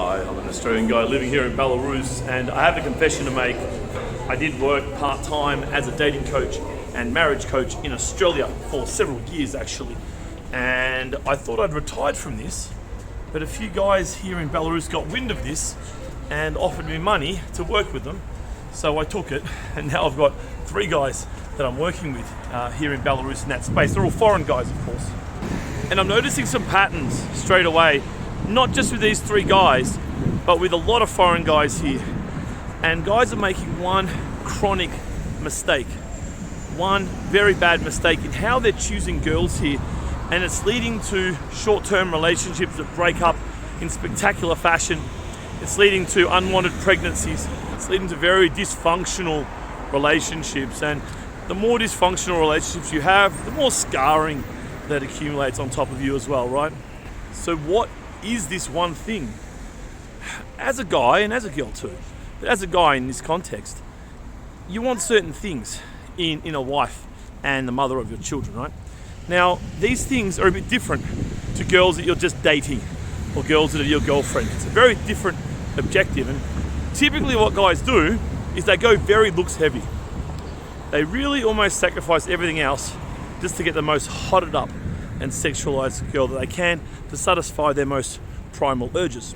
Hi, I'm an Australian guy living here in Belarus, and I have a confession to make. I did work part-time as a dating coach and marriage coach in Australia for several years actually, and I thought I'd retired from this, but a few guys here in Belarus got wind of this and offered me money to work with them, so I took it, and now I've got 3 guys that I'm working with here in Belarus in that space. They're all foreign guys, of course, and I'm noticing some patterns straight away. Not just with these 3 guys, but with a lot of foreign guys here. And guys are making one chronic mistake. One very bad mistake in how they're choosing girls here. And it's leading to short-term relationships that break up in spectacular fashion. It's leading to unwanted pregnancies. It's leading to very dysfunctional relationships. And the more dysfunctional relationships you have, the more scarring that accumulates on top of you as well, right? So what is this one thing? As a guy, and as a girl too, but as a guy in this context, you want certain things in a wife and the mother of your children, right? Now, these things are a bit different to girls that you're just dating or girls that are your girlfriend. It's a very different objective, and typically what guys do is they go very looks heavy. They really almost sacrifice everything else just to get the most hotted up and sexualized girl that they can to satisfy their most primal urges.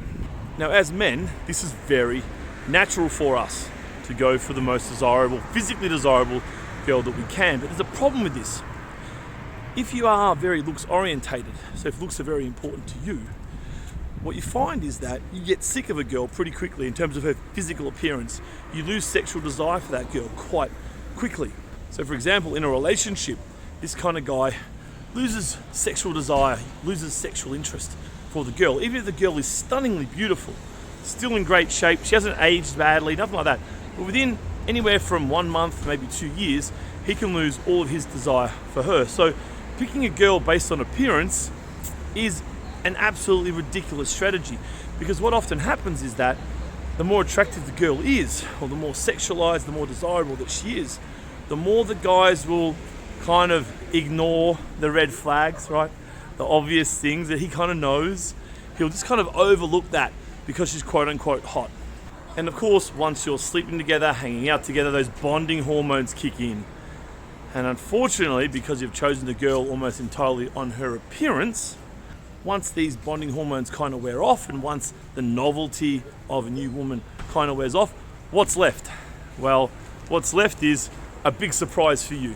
Now, as men, this is very natural for us to go for the most desirable, physically desirable girl that we can. But there's a problem with this. If you are very looks orientated, so if looks are very important to you, what you find is that you get sick of a girl pretty quickly in terms of her physical appearance. You lose sexual desire for that girl quite quickly. So for example, in a relationship, this kind of guy loses sexual desire, loses sexual interest for the girl. Even if the girl is stunningly beautiful, still in great shape, she hasn't aged badly, nothing like that. But within anywhere from 1 month, maybe 2 years, he can lose all of his desire for her. So picking a girl based on appearance is an absolutely ridiculous strategy, because what often happens is that the more attractive the girl is, or the more sexualized, the more desirable that she is, the more the guys will kind of ignore the red flags, right? The obvious things that he kind of knows. He'll just kind of overlook that because she's quote unquote hot. And of course, once you're sleeping together, hanging out together, those bonding hormones kick in. And unfortunately, because you've chosen the girl almost entirely on her appearance, once these bonding hormones kind of wear off, and once the novelty of a new woman kind of wears off, what's left? Well, what's left is a big surprise for you.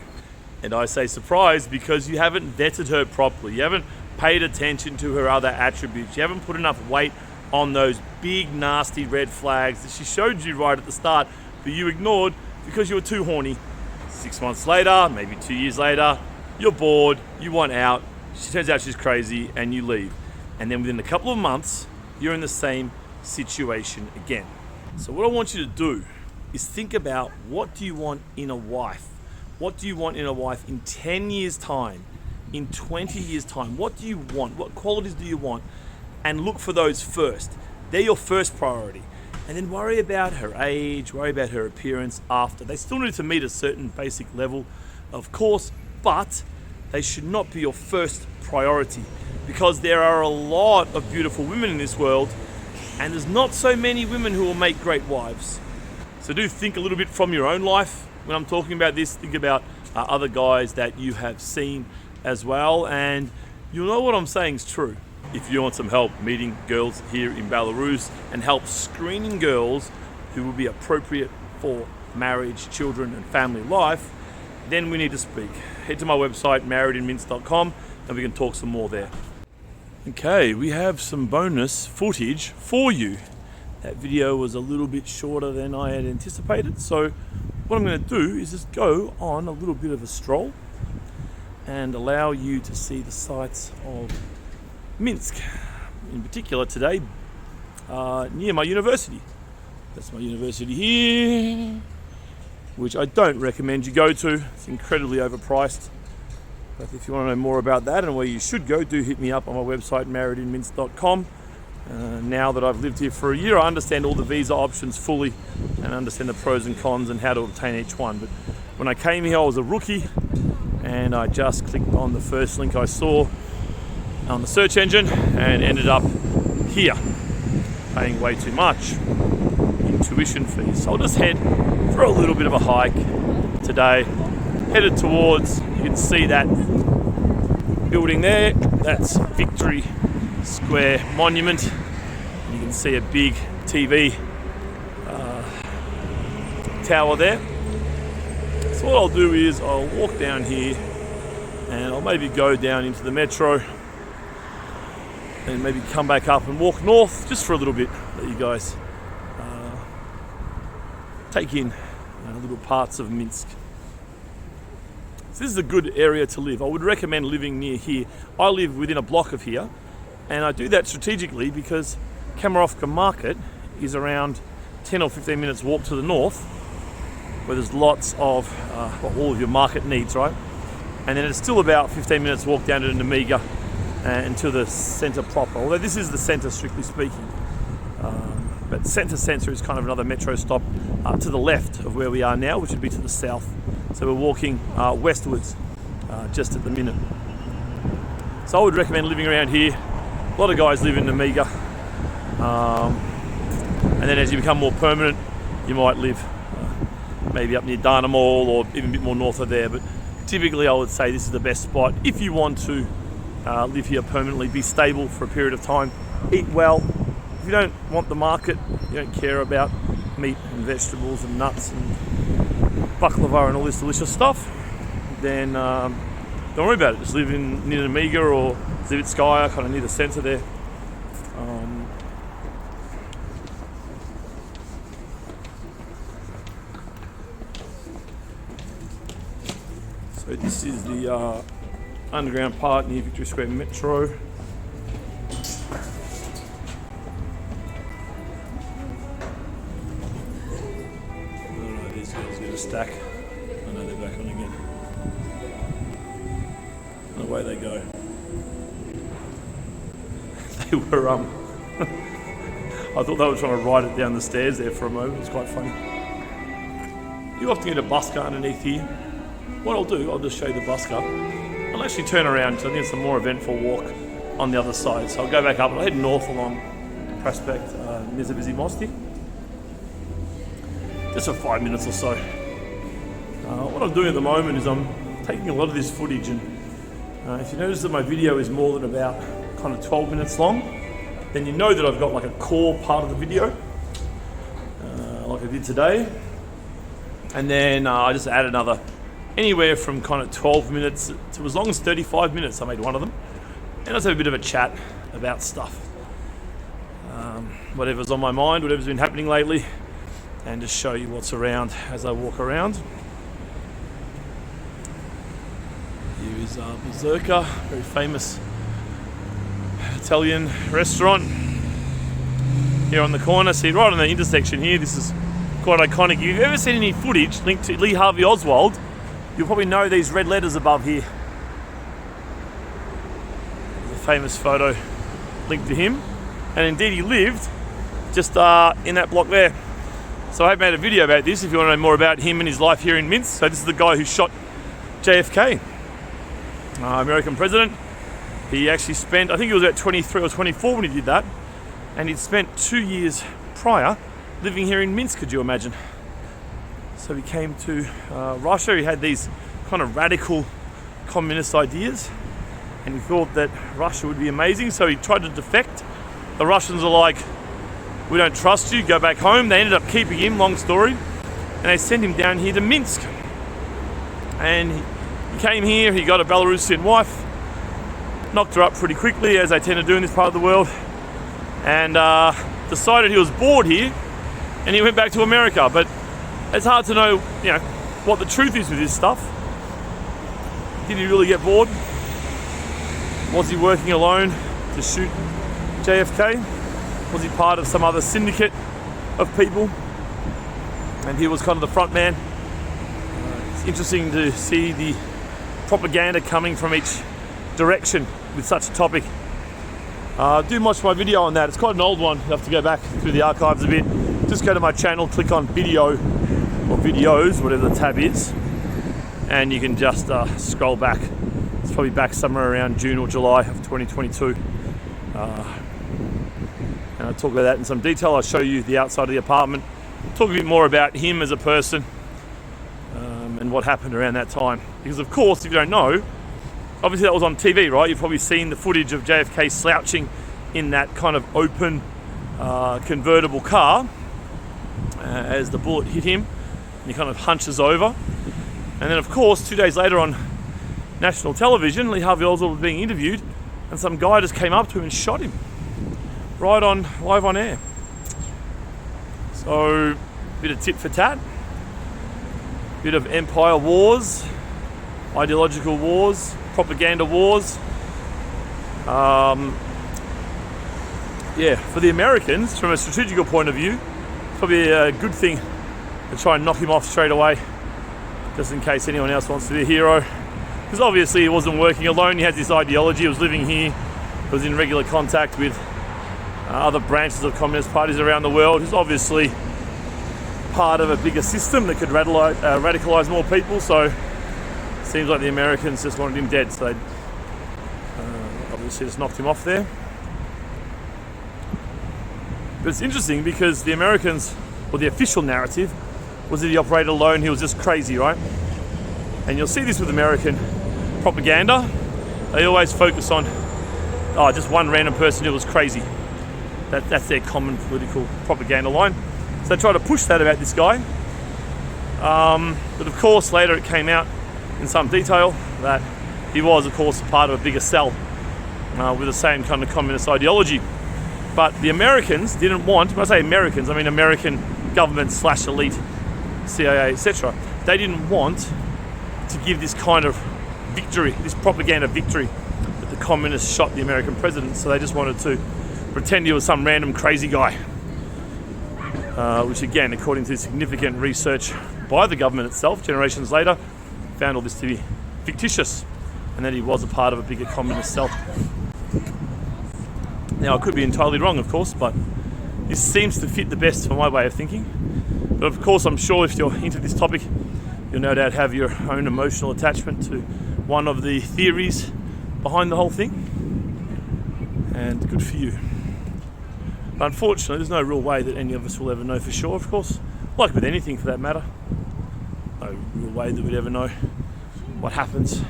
And I say surprise because you haven't vetted her properly. You haven't paid attention to her other attributes. You haven't put enough weight on those big, nasty red flags that she showed you right at the start, but you ignored because you were too horny. 6 months later, maybe 2 years later, you're bored, you want out, she turns out she's crazy, and you leave. And then within a couple of months, you're in the same situation again. So what I want you to do is think about, what do you want in a wife? What do you want in a wife in 10 years' time, in 20 years' time? What do you want? What qualities do you want? And look for those first. They're your first priority. And then worry about her age, worry about her appearance after. They still need to meet a certain basic level, of course, but they should not be your first priority, because there are a lot of beautiful women in this world, and there's not so many women who will make great wives. So do think a little bit from your own life. When I'm talking about this, think about other guys that you have seen as well, and you'll know what I'm saying is true. If you want some help meeting girls here in Belarus and help screening girls who will be appropriate for marriage, children, and family life, then we need to speak. Head to my website, marriedinminsk.com, and we can talk some more there. Okay, we have some bonus footage for you. That video was a little bit shorter than I had anticipated, so what I'm going to do is just go on a little bit of a stroll and allow you to see the sights of Minsk, in particular today, near my university. That's my university here, which I don't recommend you go to. It's incredibly overpriced. But if you want to know more about that and where you should go, do hit me up on my website, marriedinminsk.com. Now that I've lived here for a year, I understand all the visa options fully and understand the pros and cons and how to obtain each one. But when I came here, I was a rookie, and I just clicked on the first link I saw on the search engine and ended up here. paying way too much in tuition fees. So I'll just head for a little bit of a hike today. Headed towards, you can see that building there, that's Victory Square Monument. You can see a big TV tower there. So what I'll do is I'll walk down here and I'll maybe go down into the metro and maybe come back up and walk north just for a little bit. Let you guys take in little parts of Minsk. So this is a good area to live. I would recommend living near here. I live within a block of here, and I do that strategically because Kamarovka Market is around 10 or 15 minutes walk to the north, where there's lots of all of your market needs, right? And then it's still about 15 minutes walk down to Nemiga and to the centre proper, although this is the centre strictly speaking. But centre is kind of another metro stop to the left of where we are now, which would be to the south. So we're walking westwards just at the minute. So I would recommend living around here. A lot of guys live in Nemiga. And then as you become more permanent, you might live maybe up near Dana Mall or even a bit more north of there. But typically I would say this is the best spot if you want to live here permanently, be stable for a period of time, eat well. If you don't want the market, you don't care about meat and vegetables and nuts and baklava and all this delicious stuff, then don't worry about it. Just live in near Nemiga or Zavitskaya, kind of near the centre there. So this is the underground part near Victory Square Metro. Stack. I know they're back on again. And away they go. They were I thought they were trying to ride it down the stairs there for a moment. It was quite funny. You often get a busker underneath here. What I'll do, I'll just show you the busker. I'll actually turn around because I think it's a more eventful walk on the other side. So I'll go back up and I'll head north along Prospect Nezavizi Mosti. Just for 5 minutes or so. What I'm doing at the moment is I'm taking a lot of this footage, and if you notice that my video is more than about kind of 12 minutes long, then you know that I've got like a core part of the video, like I did today. And then I just add another anywhere from kind of 12 minutes to as long as 35 minutes. I made one of them. And I just have a bit of a chat about stuff. Whatever's on my mind, whatever's been happening lately, and just show you what's around as I walk around. Here is Berserker, very famous Italian restaurant. Here on the corner, see right on the intersection here, this is quite iconic. If you've ever seen any footage linked to Lee Harvey Oswald, you'll probably know these red letters above here. There's a famous photo linked to him, and indeed he lived just in that block there. So I have made a video about this if you want to know more about him and his life here in Minsk. So this is the guy who shot JFK, American president. He actually spent, I think he was about 23 or 24 when he did that, and he'd spent 2 years prior living here in Minsk, could you imagine? So he came to Russia. He had these kind of radical communist ideas, and he thought that Russia would be amazing, so he tried to defect. The Russians are like, we don't trust you, go back home. They ended up keeping him, long story, and they sent him down here to Minsk. And he came here, he got a Belarusian wife, knocked her up pretty quickly, as they tend to do in this part of the world, and decided he was bored here, and he went back to America. But it's hard to know, what the truth is with this stuff. Did he really get bored? Was he working alone to shoot JFK? Was he part of some other syndicate of people? And he was kind of the front man. It's interesting to see the propaganda coming from each direction with such a topic. Do watch my video on that. It's quite an old one. You have to go back through the archives a bit. Just go to my channel, click on video or videos, whatever the tab is, and you can just scroll back. It's probably back somewhere around June or July of 2022. And talk about that in some detail. I'll show you the outside of the apartment, talk a bit more about him as a person, and what happened around that time. Because of course, if you don't know, obviously that was on TV, right? You've probably seen the footage of JFK slouching in that kind of open convertible car as the bullet hit him, and he kind of hunches over. And then of course, 2 days later on national television, Lee Harvey Oswald was being interviewed, and some guy just came up to him and shot him live on air. So, bit of tit for tat, bit of empire wars, ideological wars, propaganda wars. For the Americans, from a strategical point of view, it's probably a good thing to try and knock him off straight away, just in case anyone else wants to be a hero. Because obviously he wasn't working alone, he had this ideology, he was living here, he was in regular contact with other branches of communist parties around the world. He's obviously part of a bigger system that could radicalize more people, so it seems like the Americans just wanted him dead, so they obviously just knocked him off there. But it's interesting because the Americans, or the official narrative, was that he operated alone, he was just crazy, right? And you'll see this with American propaganda. They always focus on just one random person who was crazy. That's their common political propaganda line. So they try to push that about this guy. But of course, later it came out in some detail that he was, of course, part of a bigger cell with the same kind of communist ideology. But the Americans didn't want, when I say Americans, I mean American government / elite, CIA, etc. They didn't want to give this kind of victory, this propaganda victory, that the communists shot the American president. So they just wanted to pretend he was some random crazy guy. Which again, according to significant research by the government itself, generations later, found all this to be fictitious, and that he was a part of a bigger communist cell. Now, I could be entirely wrong, of course, but this seems to fit the best for my way of thinking. But of course, I'm sure if you're into this topic, you'll no doubt have your own emotional attachment to one of the theories behind the whole thing, and good for you. But unfortunately, there's no real way that any of us will ever know for sure, of course. Like with anything for that matter. No real way that we'd ever know what happens.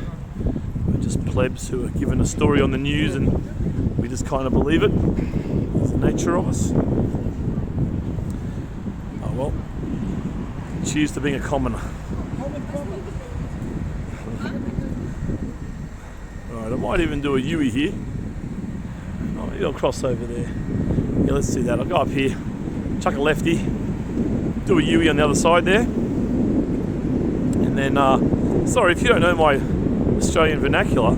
We're just plebs who are given a story on the news and we just kind of believe it. It's the nature of us. Oh well. Cheers to being a commoner. Alright, I might even do a Yui here. Oh, I'll cross over there. Yeah, let's do that. I'll go up here, chuck a lefty, do a Yui on the other side there. And then, sorry, if you don't know my Australian vernacular,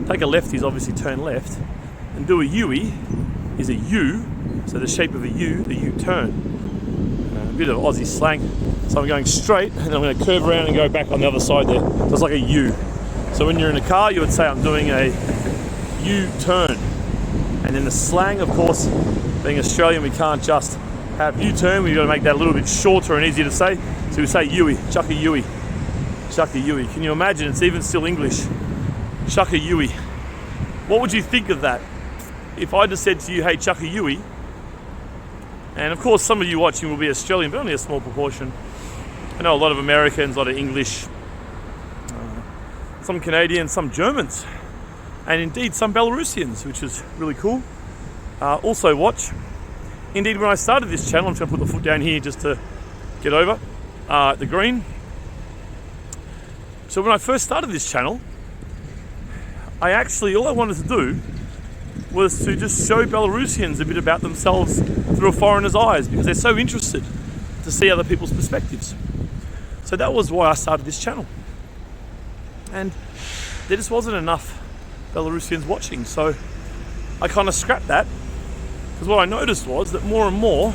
take a lefty is obviously turn left, and do a Yui is a U, so the shape of a U, the U-turn. A bit of Aussie slang. So I'm going straight, and then I'm going to curve around and go back on the other side there. So it's like a U. So when you're in a car, you would say I'm doing a U-turn. And then the slang, of course, being Australian, we can't just have U-turn, we've got to make that a little bit shorter and easier to say. So we say Yui, chuck a Yui, chuck a Yui. Can you imagine? It's even still English. Chuck a Yui. What would you think of that? If I just said to you, hey, chuck a Yui, and of course some of you watching will be Australian, but only a small proportion. I know a lot of Americans, a lot of English, some Canadians, some Germans, and indeed some Belarusians, which is really cool. Also watch. Indeed, when I started this channel, I'm just going to put the foot down here just to get over the green. So when I first started this channel, all I wanted to do was to just show Belarusians a bit about themselves through a foreigner's eyes, because they're so interested to see other people's perspectives. So that was why I started this channel. And there just wasn't enough Belarusians watching, so I kind of scrapped that, because what I noticed was that more and more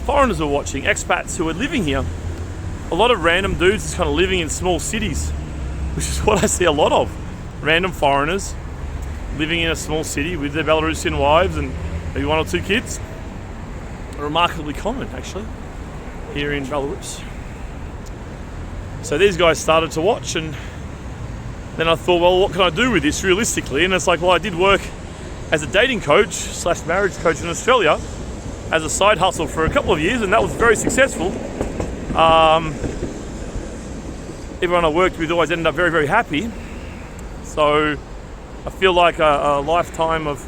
foreigners were watching, expats who were living here. A lot of random dudes just kind of living in small cities, which is what I see a lot of. Random foreigners living in a small city with their Belarusian wives and maybe 1 or 2 kids. Remarkably common, actually, here in Belarus. So these guys started to watch, and then I thought, well, what can I do with this realistically? And it's like, well, I did work as a dating coach slash marriage coach in Australia as a side hustle for a couple of years, and that was very successful. Everyone I worked with always ended up very, very happy. So I feel like a lifetime of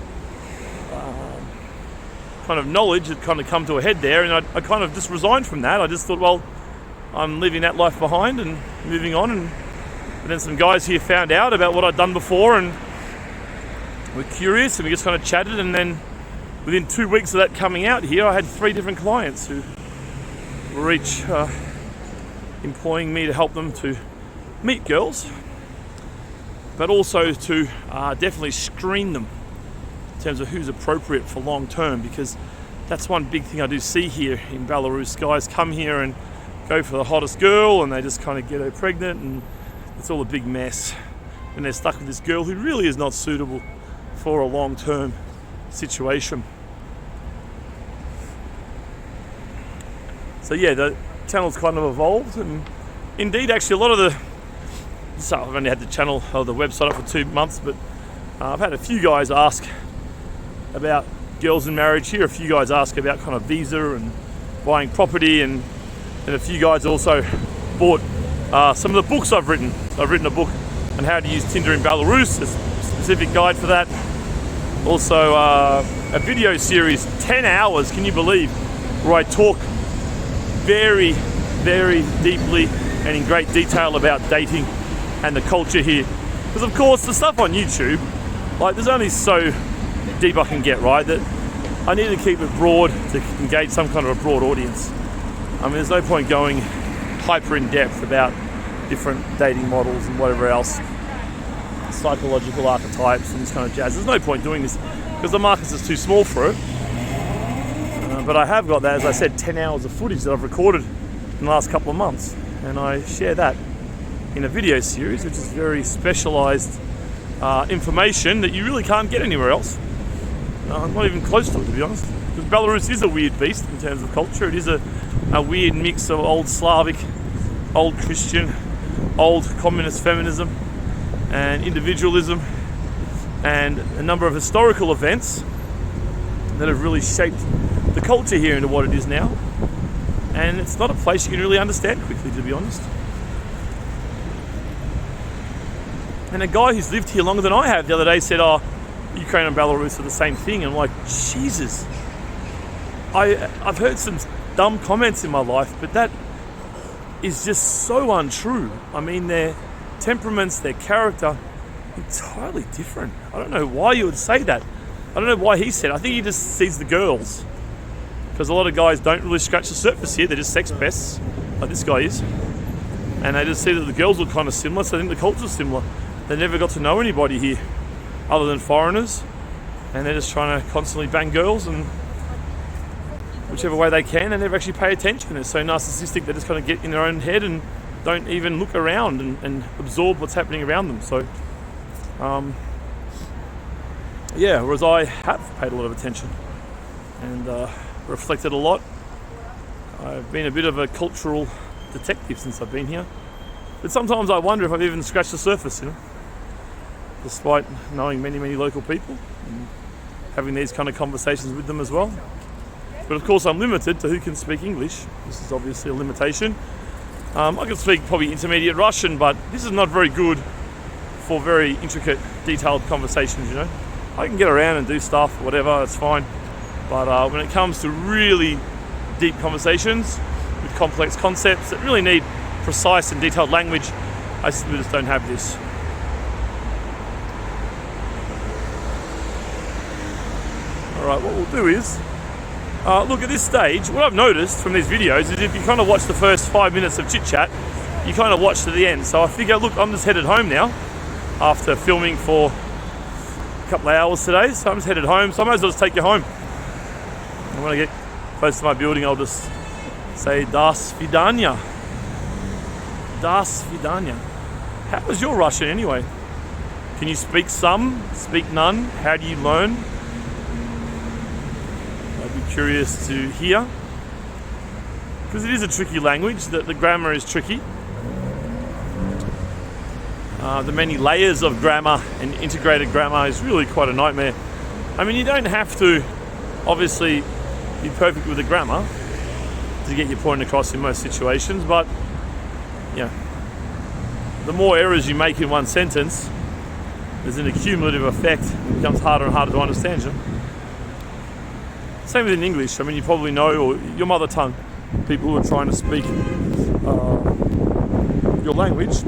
kind of knowledge had kind of come to a head there, and I kind of just resigned from that. I just thought, well, I'm leaving that life behind and moving on. And then some guys here found out about what I'd done before and were curious, and we just kind of chatted. And then within 2 weeks of that coming out here, I had 3 different clients who were each employing me to help them to meet girls, but also to definitely screen them in terms of who's appropriate for long term, because that's one big thing I do see here in Belarus. Guys come here and go for the hottest girl, and they just kind of get her pregnant, and it's all a big mess, and they're stuck with this girl who really is not suitable for a long term situation. So yeah, the channel's kind of evolved, and indeed actually a lot of so I've only had the channel or the website up for 2 months, but I've had a few guys ask about girls in marriage here, a few guys ask about kind of visa and buying property, and a few guys also bought some of the books I've written. So I've written a book on how to use Tinder in Belarus, a specific guide for that. Also a video series, 10 hours, can you believe, where I talk very, very deeply and in great detail about dating and the culture here. Because of course the stuff on YouTube, like there's only so deep I can get, right? That I need to keep it broad to engage some kind of a broad audience. I mean, there's no point going hyper in depth about different dating models and whatever else, psychological archetypes and this kind of jazz. There's no point doing this because the market is too small for it. But I have got that, as I said, 10 hours of footage that I've recorded in the last couple of months, and I share that in a video series, which is very specialized information that you really can't get anywhere else. Not even close to it, to be honest. Because Belarus is a weird beast in terms of culture. It is a weird mix of old Slavic, old Christian, old communist feminism and individualism, and a number of historical events that have really shaped the culture here into what it is now. And it's not a place you can really understand quickly, to be honest. And a guy who's lived here longer than I have the other day said, oh, Ukraine and Belarus are the same thing. And I'm like, Jesus. I've heard some dumb comments in my life, but that is just so untrue. I mean, their temperaments, their character, entirely different. I don't know why you would say that. I don't know why he said it. I think he just sees the girls. Because a lot of guys don't really scratch the surface here. They're just sex pests, like this guy is. And they just see that the girls look kind of similar, so I think the culture's similar. They never got to know anybody here other than foreigners. And they're just trying to constantly bang girls, and whichever way they can, and never actually pay attention. They're so narcissistic, they just kind of get in their own head and don't even look around and absorb what's happening around them. So, yeah, whereas I have paid a lot of attention and reflected a lot. I've been a bit of a cultural detective since I've been here. But sometimes I wonder if I've even scratched the surface, despite knowing many, many local people and having these kind of conversations with them as well. But of course I'm limited to who can speak English. This is obviously a limitation. I can speak probably intermediate Russian, but this is not very good for very intricate, detailed conversations, I can get around and do stuff, whatever, it's fine. But when it comes to really deep conversations with complex concepts that really need precise and detailed language, I simply just don't have this. Alright, what we'll do is, look, at this stage, what I've noticed from these videos is if you kind of watch the first 5 minutes of chit chat, you kind of watch to the end. So I figure, look, I'm just headed home now after filming for a couple of hours today. So I'm just headed home, so I might as well just take you home. And when I get close to my building, I'll just say Das Vidanya. Das Vidanya. How was your Russian anyway? Can you speak some? Speak none? How do you learn? I'd be curious to hear. Because it is a tricky language, the grammar is tricky. The many layers of grammar and integrated grammar is really quite a nightmare. I mean, you don't have to obviously be perfect with the grammar to get your point across in most situations, but yeah, the more errors you make in one sentence, there's an accumulative effect. It becomes harder and harder to understand you. Same with in English. I mean, you probably know, or your mother tongue, people who are trying to speak your language,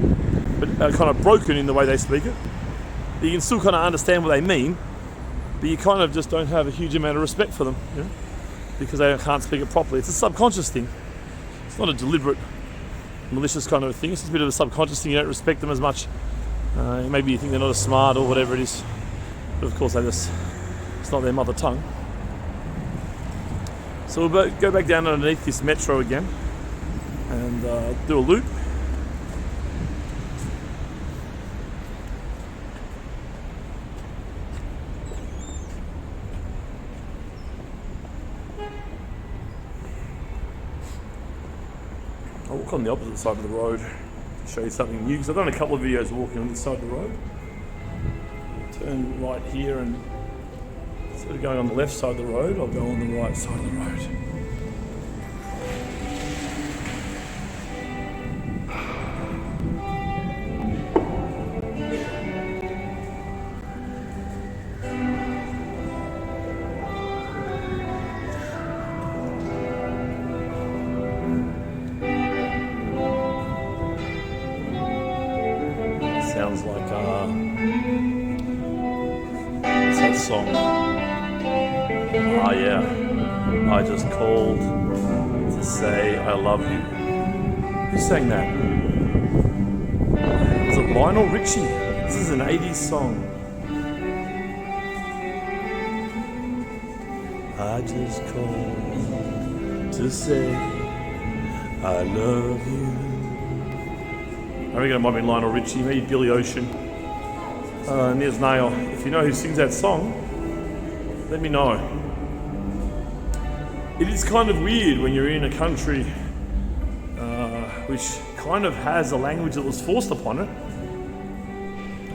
but are kind of broken in the way they speak it. You can still kind of understand what they mean, but you kind of just don't have a huge amount of respect for them, you know, because they can't speak it properly. It's a subconscious thing. It's not a deliberate, malicious kind of thing. It's just a bit of a subconscious thing. You don't respect them as much. Maybe you think they're not as smart or whatever it is, but of course it's not their mother tongue. So we'll go back down underneath this metro again and do a loop. I'll walk on the opposite side of the road to show you something new, because I've done a couple of videos walking on this side of the road. Turn right here, and instead of going on the left side of the road, I'll go on the right side of the road. Sounds like what's that song? Ah, yeah. I just called to say I love you. Who sang that? Was it Lionel Richie? This is an 80s song. I just called to say I love you. I reckon it might be Lionel Richie, maybe Billy Ocean. And there's Nail. If you know who sings that song, let me know. It is kind of weird when you're in a country which kind of has a language that was forced upon it.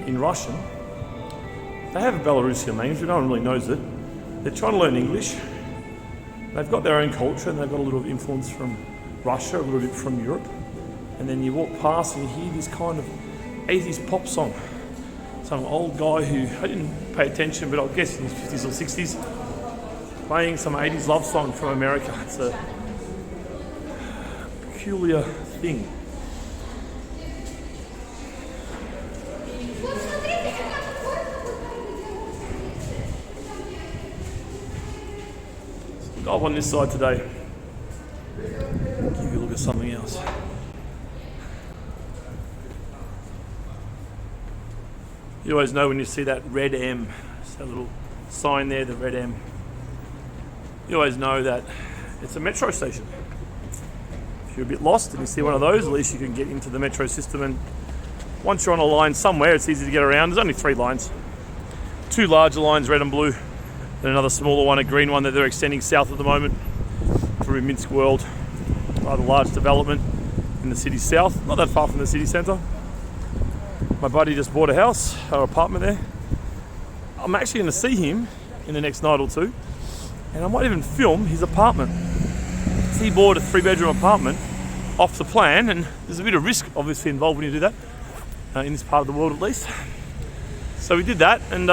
In Russian, they have a Belarusian language, but no one really knows it. They're trying to learn English. They've got their own culture, and they've got a little influence from Russia, a little bit from Europe. And then you walk past and you hear this kind of 80s pop song. Some old guy who, I didn't pay attention, but I guess in his 50s or 60s, playing some 80s love song from America. It's a peculiar thing. Go up on this side today. Give you a look at something else. You always know when you see that red M, that little sign there, the red M. You always know that it's a metro station. If you're a bit lost and you see one of those, at least you can get into the metro system, and once you're on a line somewhere, it's easy to get around. There's only 3 lines. 2 larger lines, red and blue, and another smaller one, a green one that they're extending south at the moment through Minsk World. Rather large development in the city south, not that far from the city centre. My buddy just bought a house, or apartment there. I'm actually going to see him in the next night or two, and I might even film his apartment. So he bought a 3-bedroom apartment off the plan, and there's a bit of risk obviously involved when you do that, in this part of the world at least. So we did that, and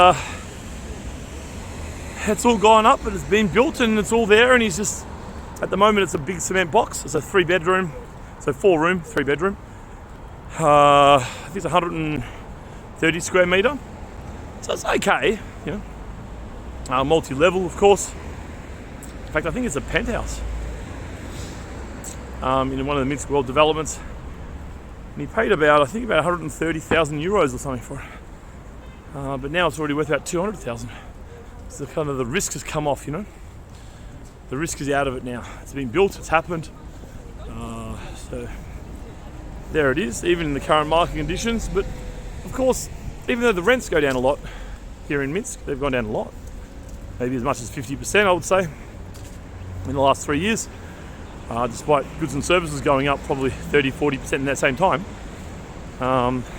it's all gone up, but it's been built and it's all there, and he's just, at the moment it's a big cement box. It's a 3-bedroom, so 4-room, 3-bedroom. I think it's 130 square metre, so it's okay, you know. Multi-level, of course. In fact, I think it's a penthouse in one of the Minsk World developments. And he paid about 130,000 euros or something for it. But now it's already worth about 200,000. So kind of the risk has come off, you know. The risk is out of it now. It's been built, it's happened. So there it is, even in the current market conditions. But of course, even though the rents go down a lot here in Minsk, they've gone down a lot, maybe as much as 50%, I would say, in the last 3 years, despite goods and services going up probably 30-40% in that same time.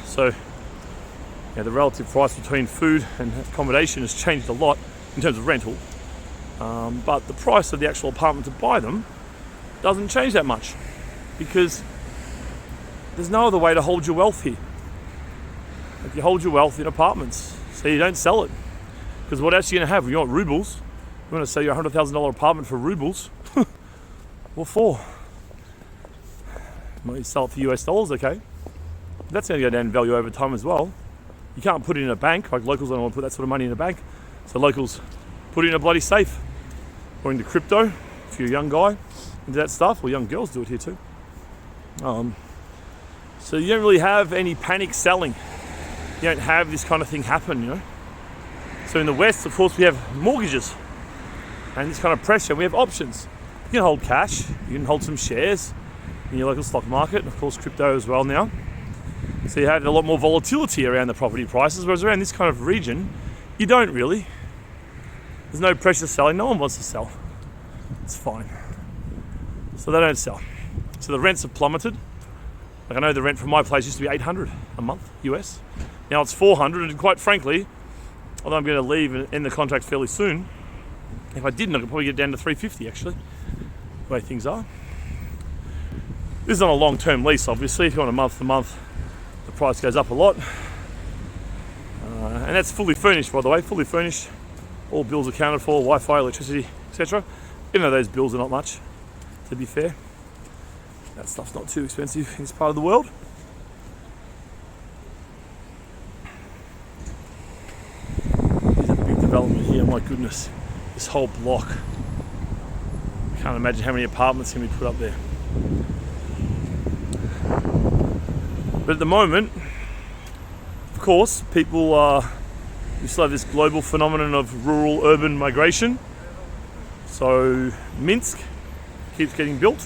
So yeah, the relative price between food and accommodation has changed a lot in terms of rental. But the price of the actual apartment to buy them doesn't change that much, because there's no other way to hold your wealth here. Like, you hold your wealth in apartments, so you don't sell it. Because what else are you going to have? You want rubles? You want to sell your $100,000 apartment for rubles? What for? Well, you sell it for US dollars, okay. That's going to go down in value over time as well. You can't put it in a bank. Like, locals don't want to put that sort of money in a bank. So locals put it in a bloody safe. Or into crypto, if you're a young guy, into that stuff. Or young girls do it here too. So you don't really have any panic selling. You don't have this kind of thing happen, you know. So in the West, of course, we have mortgages and this kind of pressure. We have options. You can hold cash. You can hold some shares in your local stock market, and of course crypto as well now. So you have a lot more volatility around the property prices, whereas around this kind of region, you don't really. There's no pressure selling. No one wants to sell. It's fine. So they don't sell. So the rents have plummeted. Like, I know the rent from my place used to be $800 a month US. Now it's $400, and quite frankly, although I'm going to leave and end the contract fairly soon, if I didn't, I could probably get down to $350 actually, the way things are. This is on a long-term lease, obviously. If you want a month to month, the price goes up a lot. And that's fully furnished, by the way, fully furnished. All bills accounted for, Wi-Fi, electricity, etc. Even though those bills are not much, to be fair. That stuff's not too expensive in this part of the world. There's a big development here, my goodness. This whole block. I can't imagine how many apartments can be put up there. But at the moment, of course, people we still have this global phenomenon of rural-urban migration. So Minsk keeps getting built,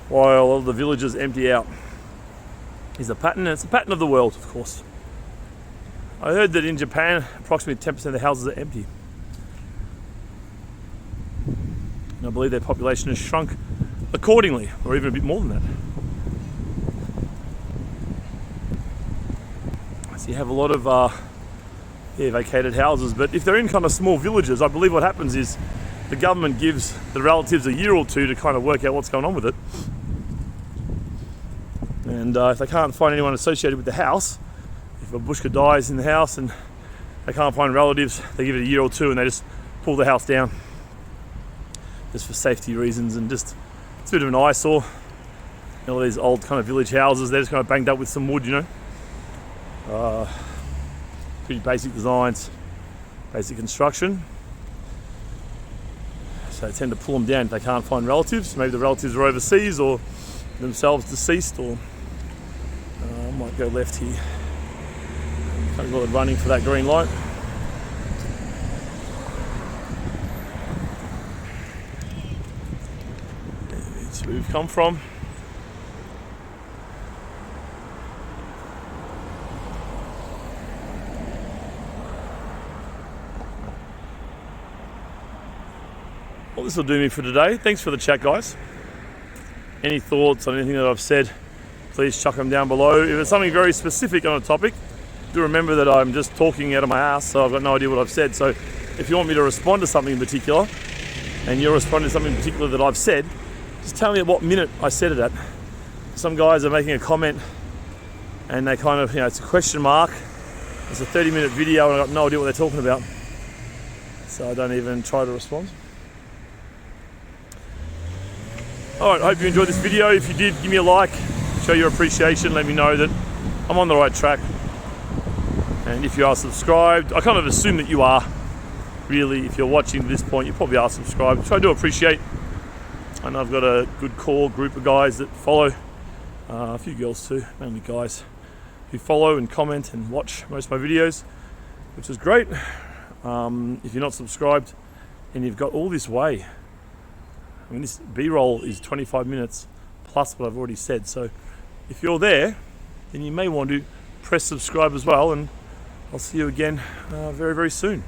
while all the villages empty out. Is a pattern, and it's a pattern of the world, of course. I heard that in Japan, approximately 10% of the houses are empty. And I believe their population has shrunk accordingly, or even a bit more than that. So you have a lot of vacated houses, but if they're in kind of small villages, I believe what happens is the government gives the relatives a year or two to kind of work out what's going on with it. And if they can't find anyone associated with the house, if a bushka dies in the house and they can't find relatives, they give it a year or two and they just pull the house down. Just for safety reasons, and just, it's a bit of an eyesore. You know, all these old kind of village houses, they're just kind of banged up with some wood, you know. Pretty basic designs, basic construction. So they tend to pull them down if they can't find relatives. Maybe the relatives are overseas or themselves deceased, or I might go left here. Can't bother running for that green light. That's where we've come from. Well, this will do me for today. Thanks for the chat, guys. Any thoughts on anything that I've said, please chuck them down below. If it's something very specific on a topic, do remember that I'm just talking out of my ass, so I've got no idea what I've said. So if you want me to respond to something in particular, and you're responding to something in particular that I've said, just tell me at what minute I said it at. Some guys are making a comment and they kind of, you know, it's a question mark. It's a 30-minute video and I've got no idea what they're talking about. So I don't even try to respond. Alright, I hope you enjoyed this video. If you did, give me a like, show your appreciation, let me know that I'm on the right track. And if you are subscribed, I kind of assume that you are. Really, if you're watching to this point, you probably are subscribed, which I do appreciate. And I've got a good core group of guys that follow, a few girls too, mainly guys, who follow and comment and watch most of my videos, which is great. If you're not subscribed and you've got all this way, I mean, this B-roll is 25 minutes plus what I've already said. So if you're there, then you may want to press subscribe as well, and I'll see you again very, very soon.